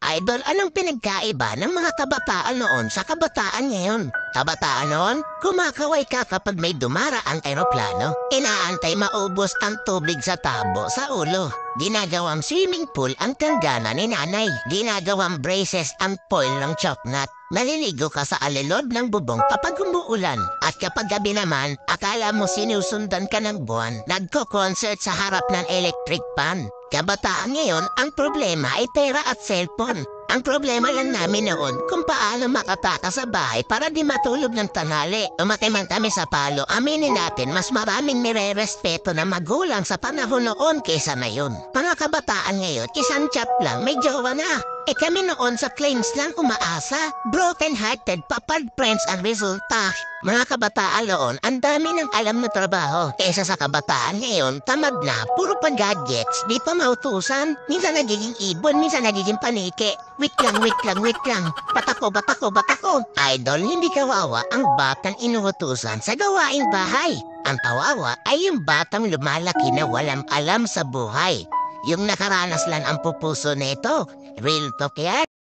Idol, anong pinagkaiba ng mga kabataan noon sa kabataan ngayon? Kabataan noon, kumakaway ka kapag may dumaraang eroplano. Inaantay maubos ang tubig sa tabo sa ulo. Ginagawang swimming pool ang tanggana ni nanay. Ginagawang braces ang foil ng choknat. Naliligo ka sa alilod ng bubong kapag umuulan. At kapag gabi naman, akala mo sinusundan ka ng buwan. Nagko-concert sa harap ng electric pan. Kabataan ngayon, ang problema ay pera at cellphone. Ang problema lang namin noon kung paano makataka sa bahay para di matulog ng tanghali. Umatay man kami sa palo, aminin natin mas maraming nire-respeto na magulang sa panahon noon kaysa ngayon. Mga kabataan ngayon, isang chat lang, may jowa na. Kami noon sa claims lang umaasa. Broken-hearted, papad friends ang resulta. Mga kabataan noon, ang dami ng alam na trabaho. Kesa sa kabataan ngayon, tamad na, puro pa gadgets, di pa mautusan. Minsan nagiging ibon, minsan nagiging panike. Wait lang. Batako. Idol, hindi kawawa ang batang inuutusan sa gawaing bahay. Ang kawawa ay yung batang lumalaki na walang alam sa buhay. Yung nakaranas lang ang pupuso nito. Real talk yan.